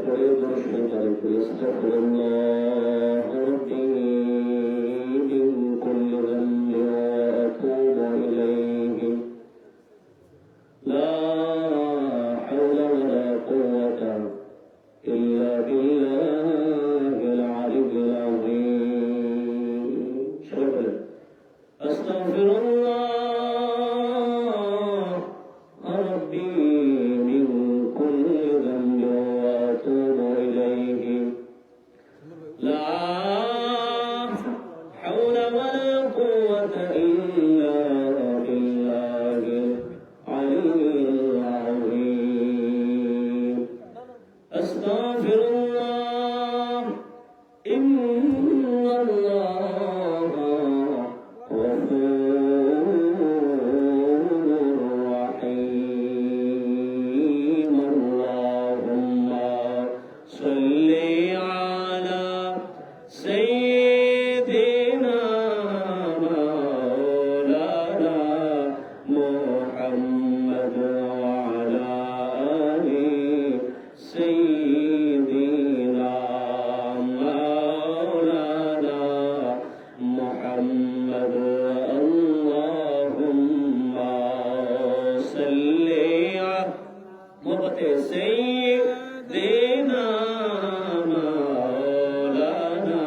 করে দর্শনকারী করে আস্তাগফিরুল্লাহ রাব্বি মিন কুল্লি যামবি ওয়া আতুবু ইলাইহি লা হাওলা ওয়ালা কুওয়াতা ইল্লা বিল্লাহিল আলিয়্যিল আযীম। সবাই বলেন আস্তাগফিরুল্লাহ রাব্বি মিন কুল্লি যামবি ওয়া আতুবু ইলাইহি লা হাওলা ওয়ালা কুওয়াতা ইল্লা বিল্লাহিল আলিয়্যিল আযীম। আস্তাগফিরুল্লাহ ইন্নাল্লাহা গফুরুর রাহিম। আল্লাহুম্মা সাল্লি আলা সাইয়্যিদিনা মাওলানা মুহাম্মদ ওয়া আলা আলি সাইয়্যিদিনা মাওলানা মুহাম্মদ। আল্লাহুম্মা সাল্লি মোহব্বতে সাইয়্যিদিনা মাওলানা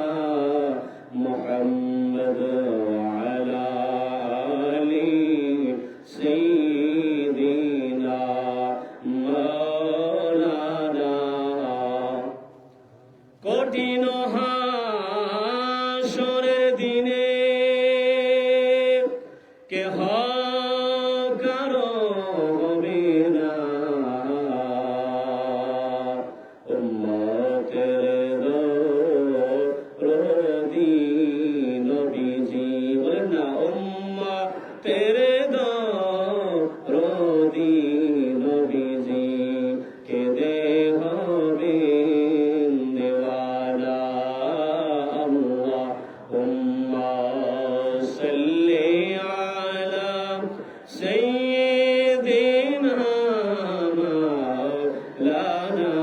মুহাম্মদ ওয়া আলা আলি সাইয়্যিদিনা মাওলানা। কঠিন হাসরের দিনে কেহ কারো হবে না, উম্মতের দরদি নবীজি। বলেন না উম্মতের দরদি নবীজি কেঁদে হবে দেওয়ানা। আল্লাহুম্মা সাল্লি আলা সাইয়্যিদিনা মাওলানা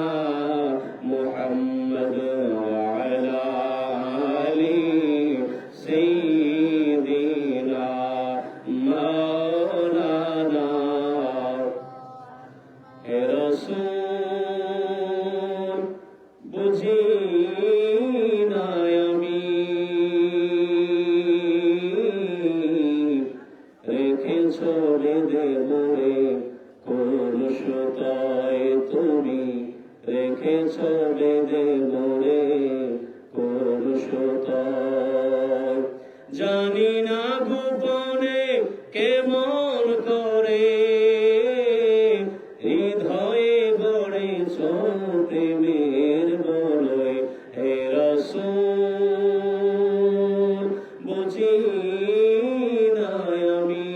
মুহাম্মদ ওয়া আলা আলি সাইয়্যিদিনা মাওলানা। হে রাসূল বুঝি নাই আমি রেখেছ বেঁধে মোরে কলুষতায় তুমি, রেখেছ বেঁধে মোরে কলুষতায়। জানি না গোপনে কেমন করে হৃদয়ে গড়েছ প্রেমের বলয়। হে রাসূল বুঝি নাই আমি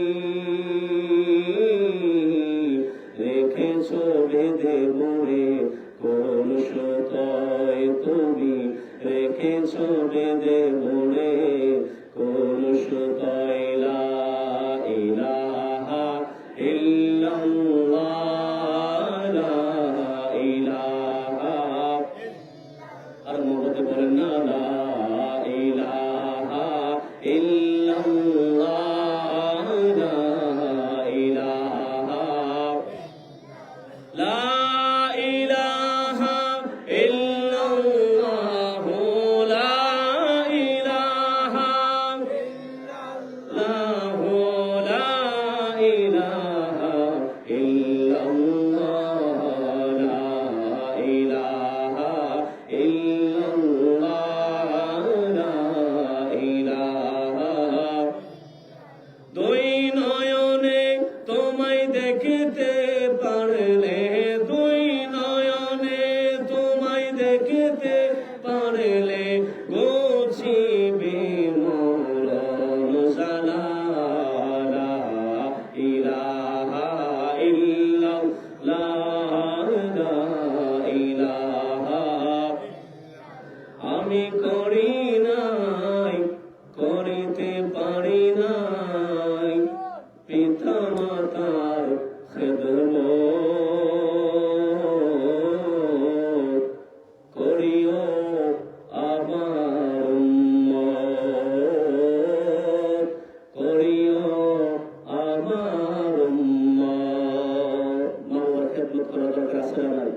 রেখেছ বেঁধে মোরে কলুষতায় তুমি, রেখেছ বেঁধে মোরে কলুষতায়। লা ইলাহা ইল্লাল্লাহ লা ইলাহা। আর মোহব্বতে বলেন না লা ইলাহা ইল্লাল্লাহ লা ইলাহা। লা ইলাহা ইল্লাল্লাহ লা ইলাহা ইল্লাল্লাহ লা ইলাহা ইল্লাল্লাহ লা ইলাহা ইল্লাল্লাহ লা ইলাহা। দুই নয়নে তোমায় দেখতে পারলে আছে না নাই?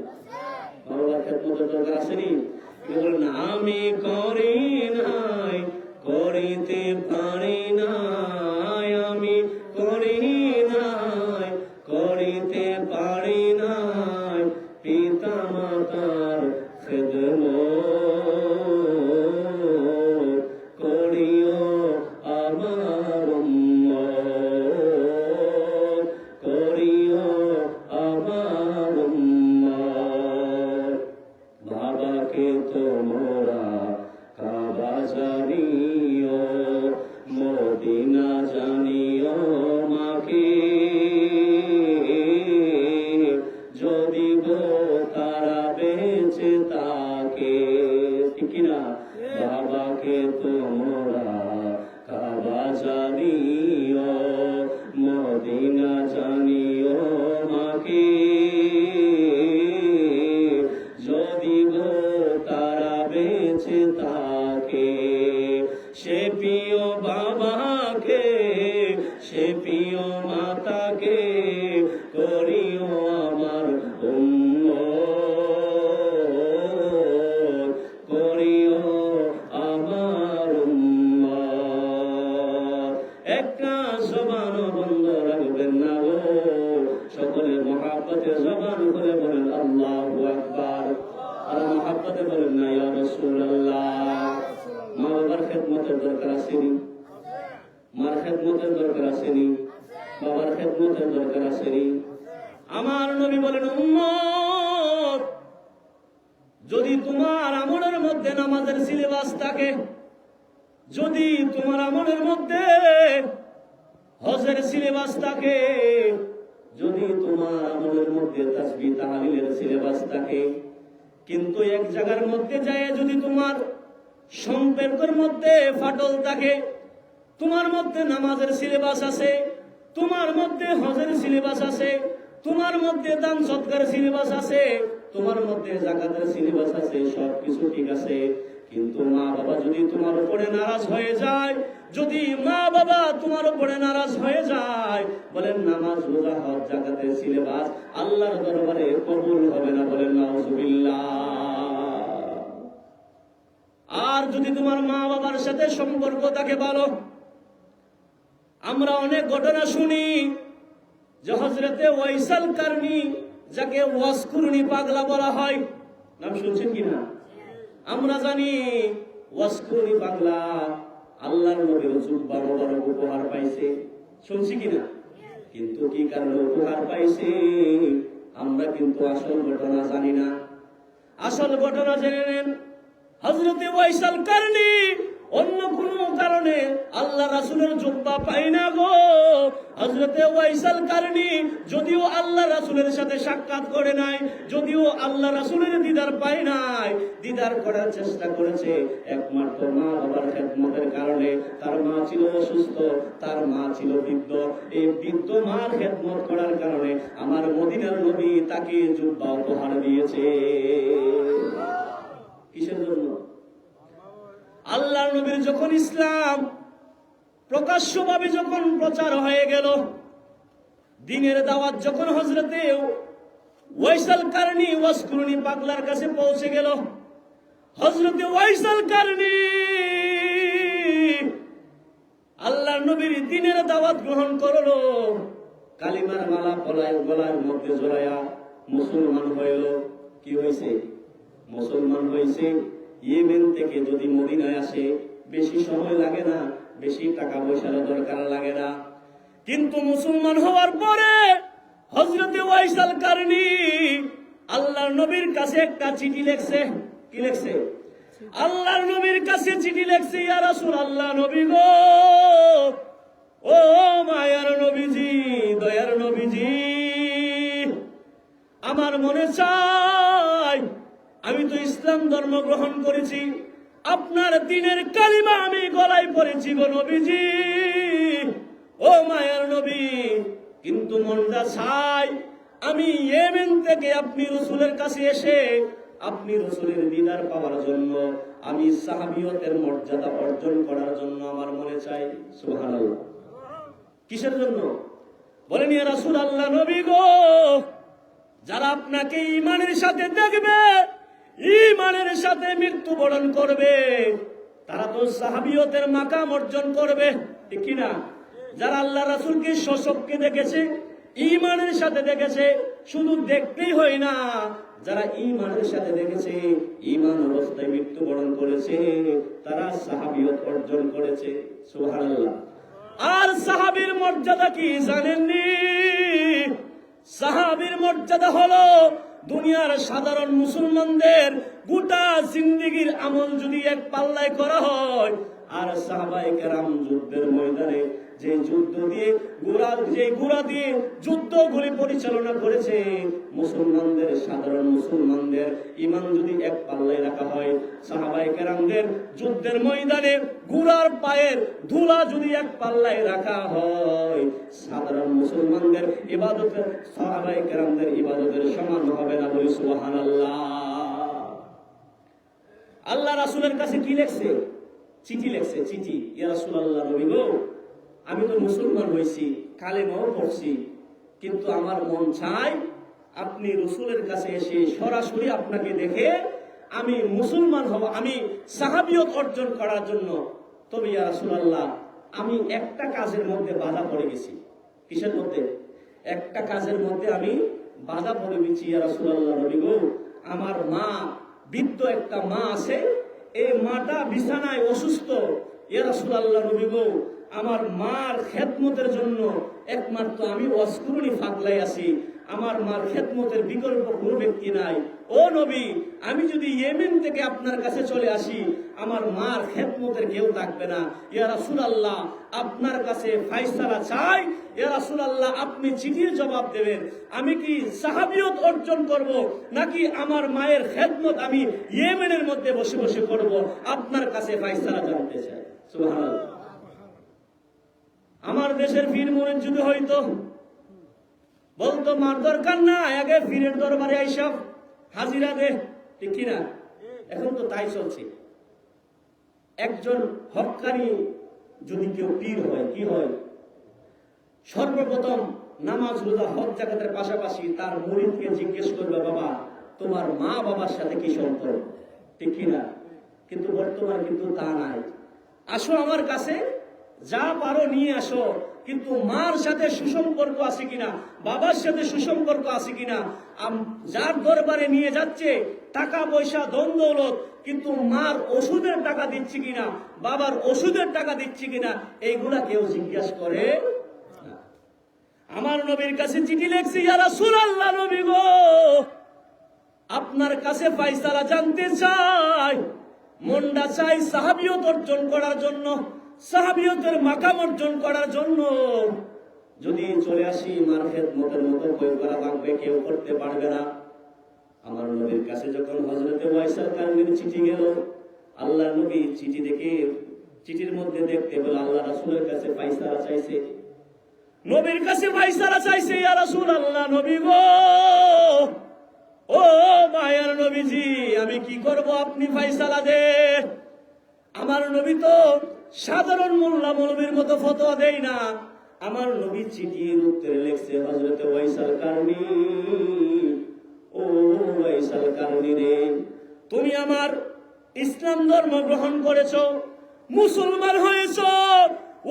মা বাবার খেদমতের দরকার আসেনি? বলেন আমি করি নাই, করিতে পারি নাই, আমি করি নাই, করিতে পারি নাই পিতা মাতার খেদমত, করিও আমার উম্মত, করিও আমার উম্মত। বাবাকে তোমরা কাবা জানিও, মদিনা জানিও, মাকে যদি গো তারা বেঁচে তাকে, ঠিক কিনা? বাবাকে তোমরা কাবা জানিও, মদিনা জানিও, মাকে যদি গো তারা বেঁচে তাকে। সে প্রিয় বাবাকে, সে প্রিয় মাতাকে করিও আমার উম্মত, করিও আমার উম্মত। একটা জবান বন্ধ রাখবেন না গো, সকলে মহাব্বতে জবান করে বলেন আল্লাহু আকবার। আর মহাব্বতে বলেন না ইয়া রাসূলুল্লাহ। মা বাবার খেদমতের দরকার আসেনি? মার খেদমতের দরকার আসেনি? বাবার খেদমতের দরকার আসেনি? আমার নবী বলেন উম্মত, যদি তোমার আমলের মধ্যে নামাজের সিলেবাস থাকে, যদি তোমার আমলের মধ্যে হজের সিলেবাস থাকে, যদি তোমার আমলের মধ্যে তাসবিহ তাহলিলের সিলেবাস থাকে, কিন্তু এক জায়গার মধ্যে যায় যদি তোমার সম্পর্কের মধ্যে ফাটল থাকে, তোমার মধ্যে নামাজের সিলেবাস আছে, তোমার মধ্যে হজের সিলেবাস আছে, তোমার মধ্যে দান সৎকার সিলেবাস আছে, তোমার মধ্যে যাকাতের সিলেবাস আছে, সবকিছু ঠিক আছে, কিন্তু মা বাবা যদি তোমার উপরে নারাজ হয়ে যায়, যদি মা বাবা তোমার উপরে নারাজ হয়ে যায়, বলেন নামাজ রোজা হজ যাকাতের সিলেবাস আল্লাহর দরবারে কবুল হবে না, বলেন নাউজুবিল্লাহ। আর যদি তোমার মা বাবার সাথে সম্পর্ক থাকে ভালো, আমরা অনেক ঘটনা শুনি যে হযরতে ওয়াইসাল কারনী, যাকে ওয়াসকুরনি পাগলা বলা হয়, নাম শুনছেন কিনা? আমরা জানি ওয়াসকুরনি পাগলা আল্লাহর নবীর জুব্বা মোবারক উপহার পাইছে, শুনছি কিনা? কিন্তু কি কারণে উপহার পাইছে আমরা কিন্তু আসল ঘটনা জানি না। আসল ঘটনা জেনে নেন। হযরতে ওয়াইসাল কারনী অন্য কোন কারণে আল্লাহ রাসূলের জুব্বা পায় না গো। হযরতে ওয়াইসাল কারনী যদিও আল্লাহ রাসূলের সাথে সাক্ষাৎ করে নাই, যদিও আল্লাহ রাসূলের দিদার পায় নাই, দিদার করার চেষ্টা করেছে একমাত্র মা বাবার খেদমতের কারণে। তার মা ছিল অসুস্থ, তার মা ছিল বৃদ্ধ, এই বৃদ্ধ মার খেদমত করার কারণে আমার মদিনার নবী তাকে জুব্বা উপহার দিয়েছে। কিসের জন্য? আল্লাহর নবীর যখন ইসলাম প্রকাশ্যভাবে যখন প্রচার হয়ে গেল, দ্বীনের দাওয়াত যখন হযরতে ওয়াইসাল কারনী ওয়াসকুরনি পাগলার কাছে পৌঁছে গেল, হযরতে ওয়াইসাল কারনী আল্লাহর নবীর দ্বীনের দাওয়াত গ্রহণ করলো, কালিমার মালা গলার মধ্যে জড়ায়া মুসলমান হইল। কি হয়েছে? মুসলমান হয়েছে। ইয়েমেন থেকে যদি মদিনায় আসে বেশি সময় লাগে না, বেশি টাকা পয়সার দরকার লাগে না, কিন্তু মুসলমান হওয়ার পরে হযরতে ওয়াইসাল কারনী আল্লাহর নবীর কাছে একটা চিঠি লিখছে। কি লিখছে? আল্লাহর নবীর কাছে চিঠি লিখছে, ইয়া রাসূলুল্লাহ, নবী গো, ও মায়ার নবীজি, দয়ার নবীজি, আমার মনে চায় আমি তো ইসলাম ধর্ম গ্রহণ করেছি, আপনার দ্বীনের কালিমা আমি গলায় পড়েছি গো নবীজি, ও মায়ার নবী, কিন্তু মনটা চাই আমি ইয়েমেন থেকে আপনি রাসূলের কাছে এসে আপনি রাসূলের দিদার পাওয়ার জন্য, আমি সাহাবিয়তের মর্যাদা অর্জন করার জন্য আমার মনে চাই। সুবহানাল্লাহ। কিসের জন্য? বলেন ইয়া রাসূলুল্লাহ, নবী গো, যারা আপনাকে ঈমানের সাথে দেখবে, ঈমানের সাথে মৃত্যুবরণ করবে, তারা তো সাহাবিয়তের মাকাম অর্জন করবে, ঠিক কিনা? যারা আল্লাহ রাসূলকে সশবকে দেখেছে, ঈমানের সাথে দেখেছে, শুধু দেখতেই হয় না, যারা ঈমানের সাথে দেখেছে, ঈমান অবস্থায় মৃত্যুবরণ করেছে, তারা সাহাবিয়ত অর্জন করেছে। সুবহানাল্লাহ। আর সাহাবীর মর্যাদা কি জানেননি? সাহাবীর মর্যাদা হলো দুনিয়ার সাধারণ মুসলমানদের গোটা জিন্দেগীর আমল যদি এক পাল্লায় করা হয়, আর সাহাবায়ে কেরাম যুদ্ধের ময়দানে যে যুদ্ধ দিয়ে ঘোড়া দিয়ে যুদ্ধগুলি পরিচালনা করেছে, মুসলমানদের সাধারণ মুসলমানদের ঈমান যদি এক পাল্লায় রাখা হয়, সাহাবায়ে কেরামদের যুদ্ধের ময়দানে ঘোড়ার পায়ের ধুলা যদি এক পাল্লায় রাখা হয়, সাধারণ মুসলমানদের ইবাদতের সাহাবায়ে কেরামদের ইবাদতের সমান হবে না। বলি সুবহানাল্লাহ। আল্লাহ রাসূলের কাছে কি লেখছে? চিঠি লেখছে, চিঠি। ইয়া রাসূলুল্লাহ, নবী গো, আমি তো মুসলমান হয়েছি, কালেমাও পড়ছি, কিন্তু আমার মন চায় আপনি রসুলের কাছে এসে সরাসরি আপনাকে দেখে আমি মুসলমান হব, আমি সাহাবিয়ত অর্জন করার জন্য। তবে ইয়া রাসূলুল্লাহ, আমি একটা কাজের মধ্যে বাধা পড়ে গেছি। কিসের মধ্যে? একটা কাজের মধ্যে আমি বাধা পড়ে গেছি ইয়া রাসূলুল্লাহ, নবী গো, আমার মা, বৃদ্ধ একটা মা আছে, এই মাটা বিছানায় অসুস্থ। ইয়া রাসূলুল্লাহ, নবী গো, আমার মার খেদমতের জন্য একমাত্র আমি অস্কুরণী ফাগলাই আছি, আমার মার খেদমতের বিকল্প কোনো ব্যক্তি নাই। ও নবী, আমি যদি ইয়েমেন থেকে আপনার কাছে চলে আসি, আমার মার খেদমতের কেউ থাকবে না। ইয়া রাসূলুল্লাহ, আপনার কাছে ফায়সালা চাই। ইয়া রাসূলুল্লাহ, আপনি চিঠির জবাব দেবেন, আমি কি সাহাবিয়ত অর্জন করব, নাকি আমার মায়ের খেদমত আমি ইয়েমেনের মধ্যে বসে বসে করব? আপনার কাছে ফায়সালা জানতে চাই। সুবহানাল্লাহ। আমার দেশের পীর মুরিদ যদি হইতো, বলতো মার দরকার না, আগে পীরের দরবারে আইসব হাজিরা দে, ঠিক কিনা? এখন তো তাই চলছে। একজন হক্কানি যদি কেউ পীর হয়, কি হয়? সর্বপ্রথম নামাজ রোজা হজ জাকাতের পাশাপাশি তার মুরিদকে জিজ্ঞেস করবে, বাবা তোমার মা বাবার সাথে কি সম্পর্ক, ঠিক কিনা? কিন্তু বর্তমানে কিন্তু তা নাই। আসো আমার কাছে, যা পারো নিয়ে আসো, কিন্তু মার সাথে সুসম্পর্ক আছে কিনা, বাবার সাথে সুসম্পর্ক আছে কিনা, যার দরবারে নিয়ে যাচ্ছে টাকা পয়সা ধন দৌলত, কিন্তু মার ওষুধের টাকা দিচ্ছি কিনা, বাবার ওষুধের টাকা দিচ্ছি কিনা, এইগুলা কেউ জিজ্ঞাসা করে না। আমার নবীর কাছে চিঠি লিখছি, ইয়া রাসূলুল্লাহ, নবী গো, আপনার কাছে ফায়সালা জানতে চাই, মনটা চাই সাহাবিয়ত অর্জন করার জন্য, সাহাবিয়তের মাকাম অর্জন করার জন্য। যদি চলে আসি, মার খেদমতের মতো কেউ করা লাগবে, কেউ করতে পারবে না। আমার নবীর কাছে যখন হযরতে ওয়াইসাল কারণীর চিঠি গেল, আল্লাহ নবী চিঠি দেখে, চিঠির মধ্যে দেখতে পেল আল্লাহ রাসূলের কাছে ফায়সালা চাইছে, নবীর কাছে ফায়সালা চাইছে। ইয়া রাসূলুল্লাহ, নবী গো, ও মায়ার নবীজি, আমি কি করব, আপনি ফায়সালা দেন। আমার নবী তো সাধারণ মোল্লা মৌলবীর মতো ফতোয়া দেয় না। আমার নবী চিঠির উত্তরে লিখছে, হযরত ওয়াইসাল কারনী, ও ওয়াইসাল কারনী রে, তুমি আমার ইসলাম ধর্ম গ্রহণ করেছো, মুসলমান হয়েছো,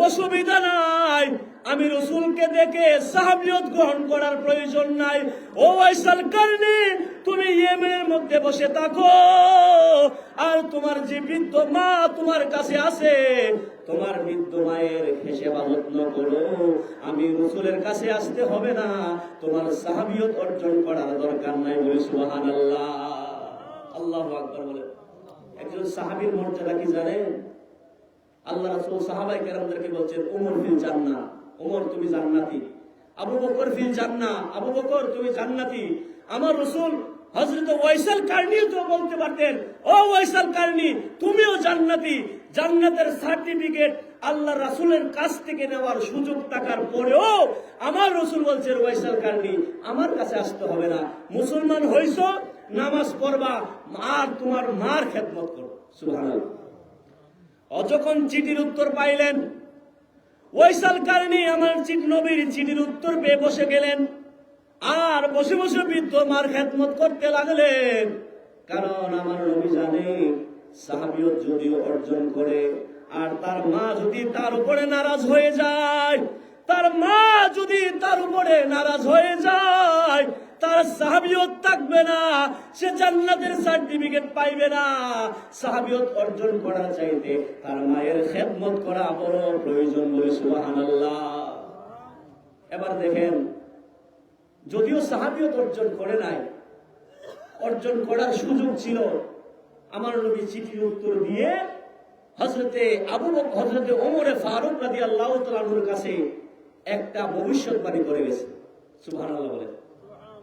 অসুবিধা নাই, আমি রাসূলকে দেখে সাহাবিয়ত গ্রহণ করার প্রয়োজন নাই। ও ওয়াইসাল কারনী, তুমি ইয়েমেনের মধ্যে বসে থাকো, আর তোমার যে বৃদ্ধ মা তোমার কাছে আছে, তোমার বৃদ্ধ মায়ের সেবা যত্ন করো, আমি রাসূলের কাছে আসতে হবে না, তোমার সাহাবিয়ত অর্জন করার দরকার নাই। বলি সুবহানাল্লাহ, আল্লাহু আকবার বলে। একজন সাহাবীর মর্যাদা কি জানেন? আল্লাহ রাসূল সাহাবায়ে কেরামদেরকে বলছেন, ওমর ফিল জান্নাহ, ওমর তুমি জান্নাতি, আবু বকর ফিল জান্নাহ, আবু বকর তুমি জান্নাতি। আমার রাসূল হযরত ওয়াইসাল কারনী তো বলতে পারতেন, ও ওয়াইসাল কারনী, তুমিও জান্নাতি। জান্নাতের সার্টিফিকেট আল্লাহ রাসূলের কাছ থেকে নেওয়ার সুযোগ থাকার পরেও আমার রাসূল বলছেন, ওয়াইসাল কারনী, আমার কাছে আসতে হবে না, মুসলমান হইছো, নামাজ পড়বা, আর তোমার মার খেদমত করো। সুবহানাল্লাহ। যখন চিঠির উত্তর পাইলেন, ওয়াইসাল কারনী আমার নবীর চিঠির উত্তর পেয়ে বসে গেলেন। আর বসে বসে বৃদ্ধ মার খেদমত করতে লাগলেন। কারণ আমার নবী জানে সাহাবিয়ত যদিও অর্জন করে আর তার মা যদি তার উপরে নারাজ হয়ে যায়, তার মা যদি তার উপরে নারাজ হয়ে যায়, তার সাহাবিয়ত থাকবে না, সে জান্নাতের সার্টিফিকেট পাইবে না। সাহাবিয়ত অর্জন করার চাইতে তার মায়ের খেদমত করা বড় প্রয়োজন বলে সুবহানাল্লাহ। এবার দেখেন, যদিও সাহাবিয়ত অর্জন করে নাই, অর্জন করার সুযোগ ছিল, আমার নবী চিঠির উত্তর দিয়ে হযরতে ওমর ফারুক রাদিয়াল্লাহু তাআলা আনহুর কাছে একটা ভবিষ্যৎবাণী করে গেছে। সুবহানাল্লাহ বলে।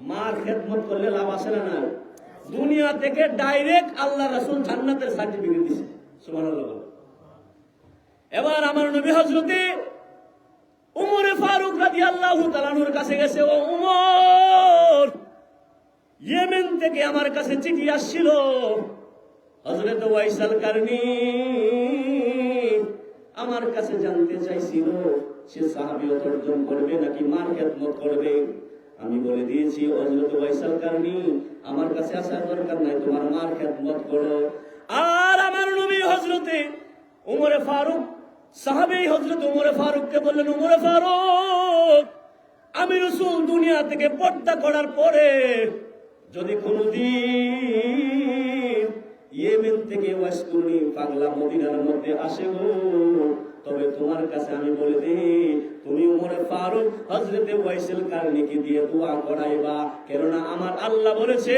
মার খেদমত করলে লাভ আছে না? না। দুনিয়া থেকে ডাইরেক্ট আল্লাহ রাসূল জান্নাতের সার্টিফিকেট দিয়েছে। সুবহানাল্লাহ বলে। এবার আমার নবী হযরতে ওমর ফারুক রাদিয়াল্লাহু তাআলা আনহুর কাছে গেছে, ও ওমর, ইয়েমেন থেকে আমার কাছে চিঠি আসছিল। হযরত ওয়াইসাল কারনী আমার কাছে জানতে চাইছিল সে সাহাবিয়ত অর্জন করবে নাকি মার খেদমত করবে। আমি বলে দিয়েছি, হযরত ওয়াইসাল কারনী, আমার কাছে আসার দরকার নাই, তোমার মার খেদমত করো। আর আমার নবী হযরতে ওমর ফারুক, সাহাবী হযরত ওমর ফারুককে বললেন, ওমর ফারুক, আমি রাসূল দুনিয়া থেকে পর্দা করার পরে যদি কোনদিন ইয়েমেন থেকে ওয়াসকুনি পাগলা মদিনার মধ্যে আসে গো, তবে তোমার কাছে আমি বলে দিই, তুমি ওমর ফারুক হযরতে ওয়াইসাল কারনীকে দিয়ে দোয়া করাইবা। কেননা আমার আল্লাহ বলেছে,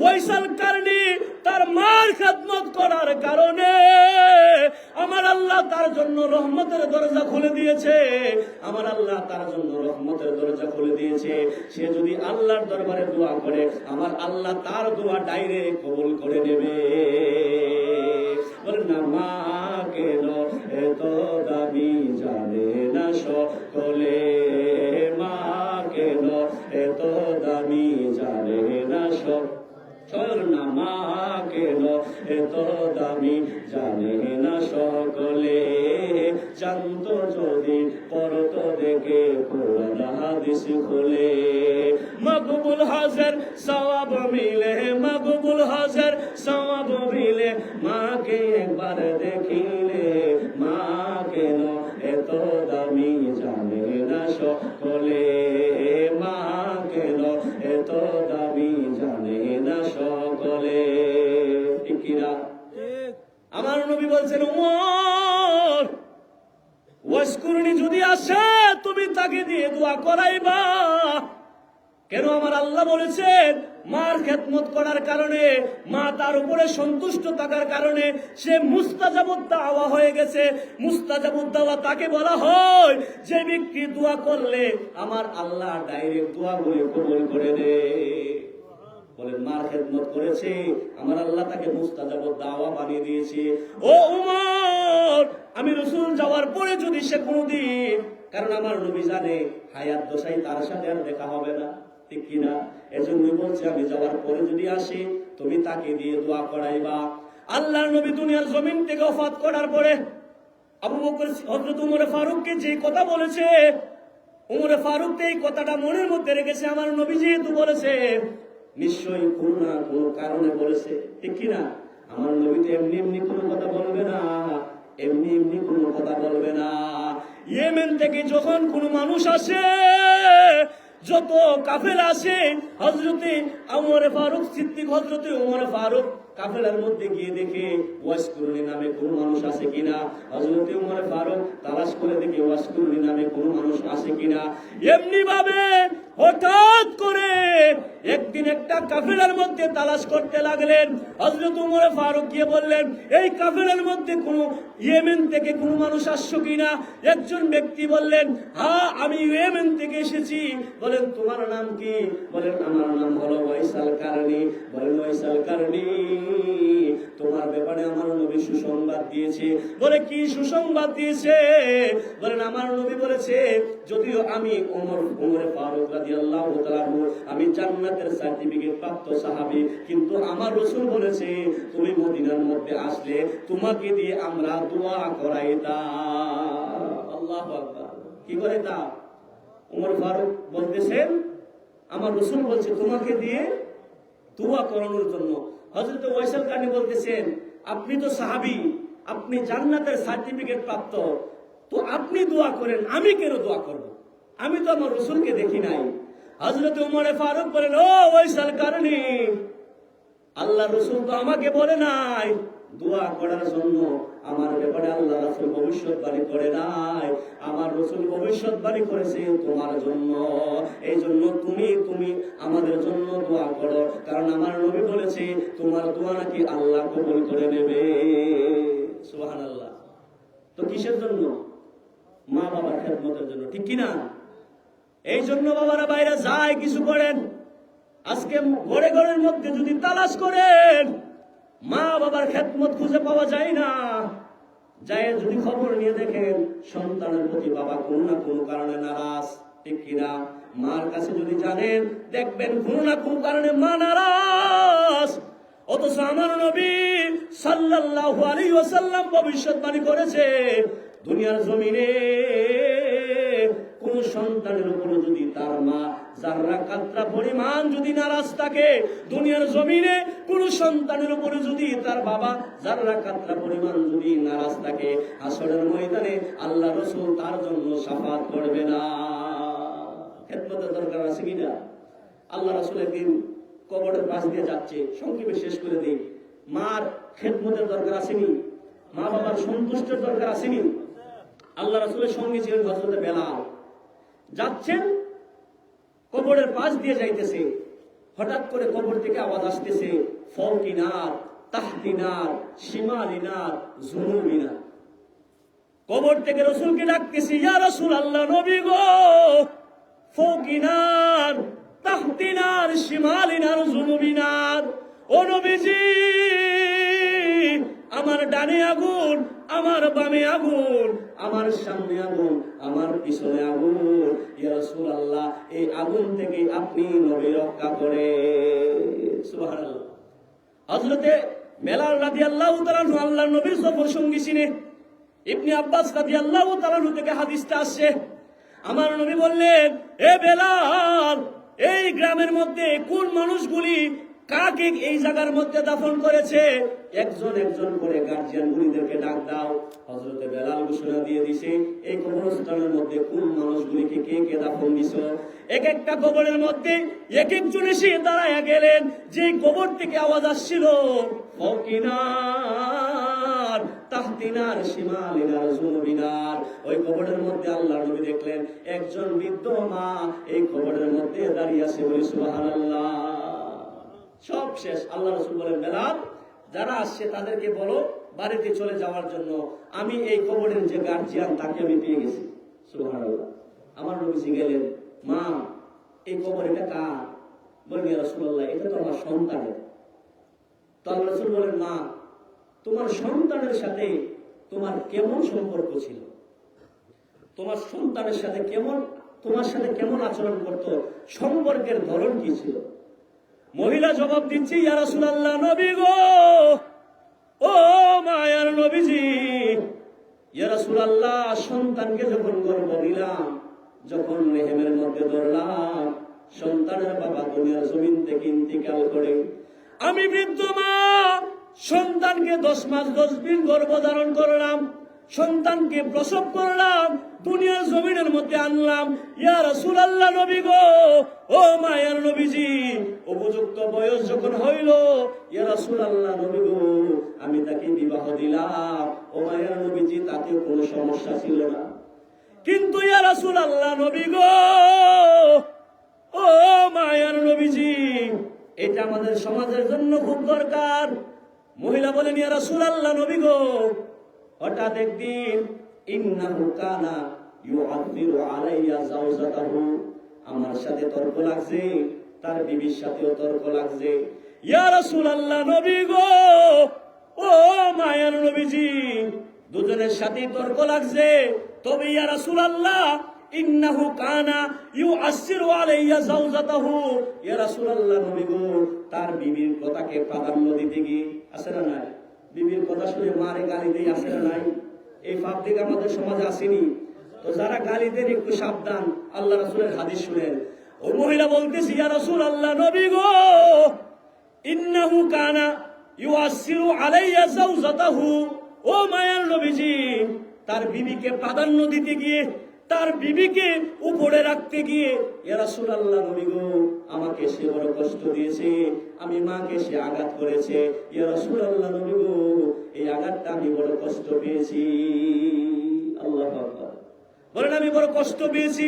ওয়াইসাল কারনী তার মার খেদমত করার কারণে আমার আল্লাহ তার জন্য রহমতের দরজা খুলে দিয়েছে। আমার আল্লাহ তার জন্য রহমতের দরজা খুলে দিয়েছে। সে যদি আল্লাহর দরবারে দোয়া করে, আমার আল্লাহ তার দোয়া ডাইরেক্ট কবুল করে নেবে। বলেন না, মা কেন এত দামি জানে না সকলে, মা কেন এত দামি জানে না সকলে, না মা কেন এত দামি জানে না সকলে, জানতো যদি পরত দেখে কোরআন হাদিস খুলে। মকবুল হাজার সওয়াব মিলে, মকবুল হাজার সওয়াব মিলে, মাকে একবার দেখিলে, মা কেন এত দামি জানে না সকলে, মা কেন এত দামি জানে না সকলে। ঠিক কিনা? আমার নবী বলছেন, ওমর, ওয়াসকুরনি যদি আসে তুমি তাকে দিয়ে দোয়া করাইবা। কেন? আমার আল্লাহ বলেছেন, মার খেদমত করার কারণে, মা তার উপরে সন্তুষ্ট থাকার কারণে সে মুস্তাজাবুদ দাওয়া হয়ে গেছে। মুস্তাজাবুদ দাওয়া তাকে বলা হয় যে ব্যক্তি দোয়া করলে আমার আল্লাহ ডাইরেক্ট দোয়াগুলি কবুল করে দেয়। বলেন, মার খেদমত করেছে, আমার আল্লাহ তাকে মুস্তাজাবুদ দাওয়া বানিয়ে দিয়েছে। ও উমর, আমি রাসূল যাওয়ার পরে যদি সে কোনদিন, কারণ আমার নবী জানে হায়াত দশায় তার সাথে আর দেখা হবে না, ঠিক কিনা? এজন্য বলছে, আমি যাওয়ার পরে যদি আসি তুমি তাকে দিয়ে দোয়া করাইবা। আল্লাহর নবী দুনিয়ার জমিন থেকে ওফাত করার পরে আবু বকর হযরত ওমর ফারুককে যে কথা বলেছে, ওমর ফারুক এই কথাটা মনের মধ্যে রেখেছে। আমার নবী যেহেতু বলেছে, নিশ্চয়ই কোনো না কোনো কারণে বলেছে, ঠিক কিনা? আমার নবী তো এমনি এমনি কোনো কথা বলবে না, এমনি এমনি কোনো কথা বলবে না। ইয়েমেন থেকে যখন কোনো মানুষ আসে, যত কাফেলা আসে, হযরতে ওমর ফারুক সিদ্দিক, হযরতে ওমর ফারুক কাফেলার মধ্যে গিয়ে দেখে ওয়াসকুরনি নামে কোন মানুষ আছে কিনা। হযরতে ওমর ফারুক তালাশ করে দেখে ওয়াসকুরনি নামে কোন মানুষ আছে কিনা। এমনি ভাবে হঠাৎ করে একদিন একটা কাফেলার মধ্যে তালাশ করতে লাগলেন। হযরত ওমর ফারুক গিয়ে বললেন, এই কাফেলার মধ্যে কোন ইয়েমেন থেকে কোন মানুষ আসছো কিনা? একজন ব্যক্তি বললেন, হ্যাঁ, আমি ইয়েমেন থেকে এসেছি। বলেন, তোমার নাম কি? বলেন, আমার নাম হলো ওয়াইসাল কারনী। বলেন, ওয়াইসাল কারনী, তোমার ব্যাপারে আমার নবী সুসংবাদ দিয়েছে। বলে, কি সুসংবাদ দিয়েছে? বলেন, আমার নবী বলেছে, যদিও আমি ওমর ফারুক রাদিয়াল্লাহু তাআলা আমি জান্নাতের সার্টিফিকেট প্রাপ্ত সাহাবী, কিন্তু আমার রাসূল বলেছে তুমি মদিনার মধ্যে আসলে তোমাকে দিয়ে আমরা দোয়া করাইতাম। আল্লাহু আকবার। কি করাইতাম? ওমর ফারুক বলতেছেন, আমার রাসূল বলছে তোমাকে দিয়ে দোয়া করানোর জন্য। হযরত ওয়াইসাল কারনী বলতেছেন, আপনি তো সাহাবী, আপনি জান্নাতের সার্টিফিকেট প্রাপ্ত, তো আপনি দোয়া করেন, আমি কেন দোয়া করব? আমি তো আমার রাসূলকে দেখি নাই। হযরত ওমর ফারুক বলেন, ও ওয়াইসাল কারনী, আল্লাহ রাসূল তো আমাকে বলে নাই দোয়া করার জন্য, আমার ব্যাপারে আল্লাহ রাসূল ভবিষ্যৎবাণী করে নাই, আমার রাসূল ভবিষ্যৎবাণী করেছে তোমার জন্য। এই জন্য তুমি আমাদের জন্য দোয়া করো, কারণ আমার নবী বলেছে তোমার দোয়া নাকি আল্লাহ কবুল করে নেবে। সুবহানাল্লাহ। তো কিসের জন্য? মা বাবার খেদমতের জন্য, ঠিক কিনা? এই জন্য বাবারা বাইরে যায় কিছু করেন, আজকে ঘরে ঘরের মধ্যে যদি তালাশ করেন মা বাবার খেদমত খুঁজে পাওয়া যায় না। যায় যদি খবর নিয়ে দেখেন সন্তানের প্রতি বাবা কোনো না কোনো কারণে নারাজ, ঠিক কিনা? মার কাছে যদি জানেন দেখবেন কোনো না কোনো কারণে মা নারাজ। অথচ আমার নবী সাল্লাল্লাহু আলাইহি ওয়াসাল্লাম ভবিষ্যৎবাণী করেছে দুনিয়ার জমিনে কোন সন্তানের উপরে যদি তার মা যারা কাতরা পরিমাণ যদি নারাজ থাকে, দুনিয়ার জমিনে কোন সন্তানের উপরে যদি তার বাবা যারা কাতরা পরিমাণ যদি নারাজ থাকে, হাসরের ময়দানে আল্লাহ রাসূল তার জন্য শাফাত করবে না। খেদমতের দরকার আছে কিনা? আল্লাহ রাসূল একদিন কবরের পাশ দিয়ে যাচ্ছে, সংক্ষেপে শেষ করে দিই। মার খেদমতের দরকার আসেনি? মা বাবার সন্তুষ্টের দরকার আসেনি? আল্লাহ রাসূলের সঙ্গে ছিলেন হযরত বেলাল। যাচ্ছেন, কবরের পাশ দিয়ে যাইতেছে, হঠাৎ করে কবর থেকে আওয়াজ আসতেছে, ফাওকিনার তাহতিনার শিমালিনার জুনুবিনার। কবর থেকে রাসূলকে ডাকতেছে, ইয়া রাসূলুল্লাহ, নবী গো, ফাওকিনার তাহতিনার শিমালিনার জুনুবিনার। ও নবীজি, আমার ডানে আগুন, আমার বামে আগুন, আমার সামনে আগুন, আমার পিছনে আগুন। ইয়া রাসূলুল্লাহ, এই আগুন থেকে আপনি নবী রক্ষা করে। সুবহানাল্লাহ। হযরতে বেলাল রাদিয়াল্লাহু তাআলা আনহু আল্লাহর নবীর সফর সঙ্গী ছিলেন। ইবনে আব্বাস রাদিয়াল্লাহু তাআলা আনহু থেকে হাদিসটা আসছে। আমার নবী বললেন, এ বেলাল, এই গ্রামের মধ্যে কোন মানুষগুলি কাকে এই জায়গার মধ্যে দাফন করেছে, একজন একজন করে গার্জিয়ান গুলিদেরকে ডাক দাও। হযরতে বেলাল ঘোষণা দিয়ে দিছে, এই কবরস্থানের মধ্যে কোন মানুষগুলিকে কে কে দাফন দিছো। এক একটা কবরের মধ্যে এক একজন এসে দাঁড়ায়া গেলেন। যে কবর থেকে আওয়াজ আসছিল ফাওকিনার তাহতিনার শিমালিনার জুনুবিনার, ওই কবরের মধ্যে আল্লাহর নবী দেখলেন একজন বৃদ্ধ মা এই কবরের মধ্যে দাঁড়িয়ে আছে। বলি সুবহানাল্লাহ। সব শেষ। আল্লাহ রাসূল বলেন, বেলাল, যারা আসছে তাদেরকে বলো বাড়িতে চলে যাওয়ার জন্য, আমি এই কবরের যে গার্জিয়ান তাকে আমি পেয়ে গেছি। সুবহানাল্লাহ। আমার নবীজি গেলেন, মা, এই কবর এটা কার? বলেন, ইয়া রাসূলুল্লাহ, এটা তো আমার সন্তানের। তো আল্লাহ রাসূল বলেন, মা, তোমার সন্তানের সাথে তোমার কেমন সম্পর্ক ছিল? তোমার সন্তানের সাথে তোমার সাথে কেমন আচরণ করত? সম্পর্কের ধরন কি ছিল? মহিলা জবাব দিচ্ছে, ইয়া রাসূলুল্লাহ, নবী গো, ও মায়ার নবীজি, ইয়া রাসূলুল্লাহ, সন্তানকে যখন গর্ভ নিলাম, যখন রেহেমের মধ্যে ধরলাম, সন্তানের বাবা দুনিয়ার জমিন থেকে ইন্তিকাল করে, আমি বৃদ্ধ মা সন্তানকে 10 মাস 10 দিন গর্ভধারণ করলাম, সন্তানকে প্রসব করলাম, দুনিয়ার জমিনের মধ্যে আনলাম। ইয়া রাসূলুল্লাহ, নবী গো, ও মায়ার নবীজি, উপযুক্ত বয়স যখন হইল, ইয়া রাসূলুল্লাহ, নবী গো, আমি তাকে বিবাহ দিলাম। ও মায়ার নবীজি, তাতেও কোনো সমস্যা ছিল না। কিন্তু ইয়া রাসূলুল্লাহ, নবী গো, ও মায়ার নবীজি, এটা আমাদের সমাজের জন্য খুব দরকার। মহিলা বলেন, ইয়া রাসূলুল্লাহ, নবী গো, হঠাৎ একদিন ইন্নাহু কানা ইউআযিরু আলাইয়া যাওজাতাহু, আমার সাথে তর্ক লাগছে, তার বিবির সাথেও তর্ক লাগছে। ইয়া রাসূলুল্লাহ, নবী গো, ও মায়ার নবীজি, দুজনের সাথে তর্ক লাগছে। তবে ইয়া রাসূলুল্লাহ, ইন্নাহু কানা ইউআসিরু আলাইয়া যাওজাতাহু, ইয়া রাসূলুল্লাহ, নবী গো, তার বিবির কথাকে প্রাধান্য দিতে গিয়ে আছে না নাই? বিবির কথা শুনে মারে গালি দেই, আছে না নাই? এই পাপ দিকে আমাদের সমাজে আসেনি? তো যারা গালি দেন একটু সাবধান, আল্লাহ রাসূলের হাদিস শুনেন। ও ওই মহিলা বলতেছি, ইয়া রাসূলুল্লাহ, নবী গো, ইন্নাহু কানা ইউআসসিরু আলাইয়া যাওজাতাহু। ও মায়ার নবীজি, তার বিবিকে প্রাধান্য দিতে গিয়ে, তার বিবিকে উপরে রাখতে গিয়ে, ইয়া রাসূলুল্লাহ নবী গো, আমাকে সে বড় কষ্ট দিয়েছে, আমি মাকে সে আঘাত করেছে। ইয়া রাসূলুল্লাহ নবী গো, এই আঘাতটা আমি বড় কষ্ট পেয়েছি। আল্লাহু আকবার। বলেন, আমি বড় কষ্ট পেয়েছি,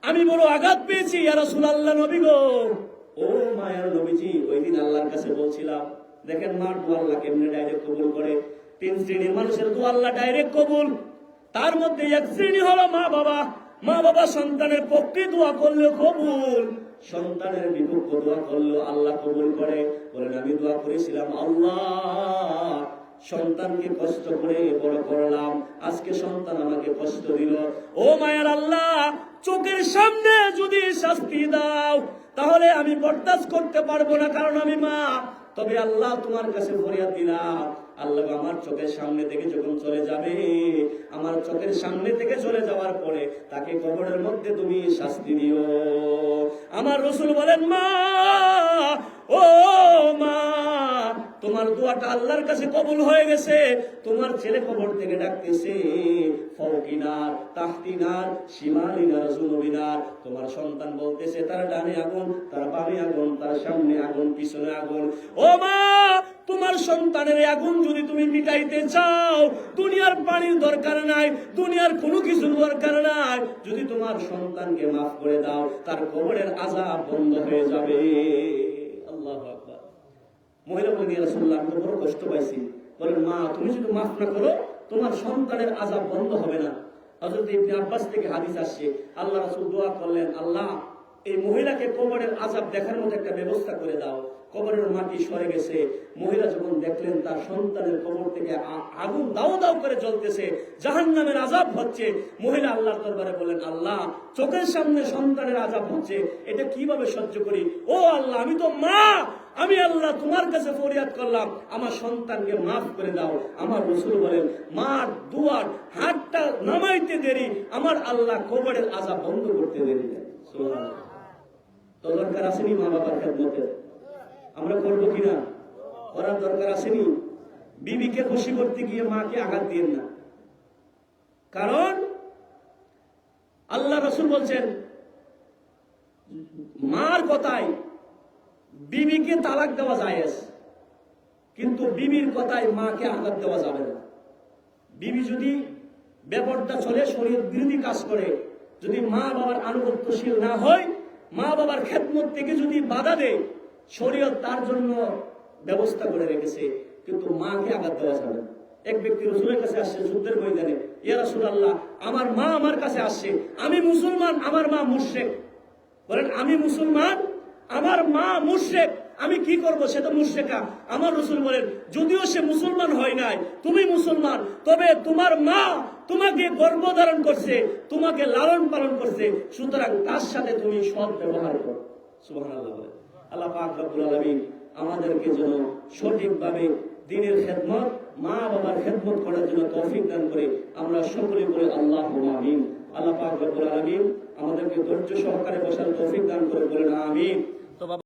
আমি বড় আঘাত পেয়েছি ইয়া রাসূলুল্লাহ নবী গো। ও মায়ার নবীজি, ওই দিন আল্লাহর কাছে বলছিলাম, দেখেন মার দোয়া আল্লাহ কেমনে ডাইরেক্ট কবুল করে। 3 শ্রেণীর মানুষের দোয়া আল্লাহ ডাইরেক্ট কবুল। তার মধ্যে এক শ্রেণী হলো মা বাবা। মা বাবা সন্তানের পক্ষে দোয়া করলে কবুল, সন্তানের বিপক্ষে দোয়া করলে আল্লাহ কবুল করে। বলেন, আমি দোয়া করেছিলাম, আল্লাহ সন্তানকে কষ্ট করে বড় করলাম, আজকে সন্তান আমাকে কষ্ট দিল। ও মায়ার আল্লাহ, চোখের সামনে যদি শাস্তি দাও তাহলে আমি বরদাস্ত করতে পারবো না, কারণ আমি মা। তবে আল্লাহ তোমার কাছে ফরিয়াদ দিলাম, আল্লাহ আমার চোখের সামনে থেকে যখন চলে যাবে, আমার চোখের সামনে থেকে চলে যাওয়ার পরে তাকে কবরের মধ্যে তুমি শাস্তি দিও। আমার রাসূল বলেন, মা, ও মা, তোমার দোয়াটা আল্লাহর কাছে কবুল হয়ে গেছে। তোমার ছেলে কবর থেকে ডাকতেছে, ফাওকিনার, তাহতিনার, শিমালিনার, জুনুবিনার। তোমার সন্তান বলতেছে, তার ডানে আগুন, তার বামে আগুন, তার সামনে আগুন, পিছনে আগুন। ও মা, তোমার সন্তানের আগুন যদি তুমি মিটাইতে চাও, দুনিয়ার পানির দরকার নাই, দুনিয়ার কোনো কিছু দরকার নাই। যদি তোমার সন্তানকে মাফ করে দাও, তার কবরের আযাব বন্ধ হয়ে যাবে। আল্লাহু আকবার। মহিলা বলেন, ইয়া রাসূলুল্লাহ, আমি বড় কষ্ট পাইছি। বলেন, মা, তুমি যদি মাফ না করো, তোমার সন্তানের আযাব বন্ধ হবে না। হযরত ইবনে আব্বাস থেকে হাদিস আসছে, আল্লাহ রাসূল দোয়া করলেন, আল্লাহ এই মহিলাকে কবরের আযাব দেখার মতো একটা ব্যবস্থা করে দাও। কবরের মাটি সরে গেছে। মহিলা যখন দেখলেন তার সন্তানের কবর থেকে আগুন দাও দাও করে জ্বলতেছে, জাহান্নামের আযাব হচ্ছে, মহিলা আল্লাহর দরবারে বলেন, আল্লাহ, চোখের সামনে সন্তানের আযাব হচ্ছে, এটা কিভাবে সহ্য করি? ও আল্লাহ, আমি তো মা, আমি আল্লাহ তোমার কাছে ফরিয়াদ করলাম, আমার সন্তানকে মাফ করে দাও। আমার রাসূল বলেন, মার দুয়ার হাতটা নামাইতে দেরি, আমার আল্লাহ কবরের আযাব বন্ধ করতে দেরি না। সুবহানাল্লাহ। তো দরকার আসেনি মা বাবার খেদমতের? আমরা করবো কিনা? করার দরকার আসেনি? বিবিকে খুশি করতে গিয়ে মাকে আঘাত দিয়েন না, কারণ আল্লাহ রাসূল বলছেন, মার কথায় বিবিকে তালাক দেওয়া জায়েজ, কিন্তু বিবির কথায় মাকে আঘাত দেওয়া যাবে না। বিবি যদি ব্যাপারটা চলে শরীয়ত বিরোধী কাজ করে, যদি মা বাবার আনুগত্যশীল না হয়, মা বাবার খেদমত থেকে যদি বাধা দেয়, শরীয়ত তার জন্য ব্যবস্থা করে রেখেছে, কিন্তু মাকে আঘাত দেওয়া যাবে না। এক ব্যক্তি রাসূলের কাছে আসছে যুদ্ধের ময়দানে, ইয়া রাসূলুল্লাহ, আমার মা আমার কাছে আসছে, আমি মুসলমান, আমার মা মুশরিক। বলেন, আমি মুসলমান, আমার মা মুশরিক, আমি কি করব? সে তো মুশরিকা। আমার রাসূল বলেন, যদিও সে মুসলমান হয় নাই, তুমি মুসলমান, তবে তোমার মা তোমাকে গর্ভধারণ করছে, তোমাকে লালন পালন করছে, সুতরাং তার সাথে তুমি সৎ ব্যবহার করো। সুবহানাল্লাহ। আল্লাহ পাক রব্বুল আলামিন আমাদেরকে যেন সঠিকভাবে দ্বীনের খেদমত, মা বাবার খেদমত করার জন্য তৌফিক দান করে। আমরা সকলে বলি আল্লাহুম্মা আমিন। আল্লাহ পাক রব্বুল আলামিন আমাদেরকে ধৈর্য সহকারে বসার তৌফিক দান করে, বলেন আমিন। তো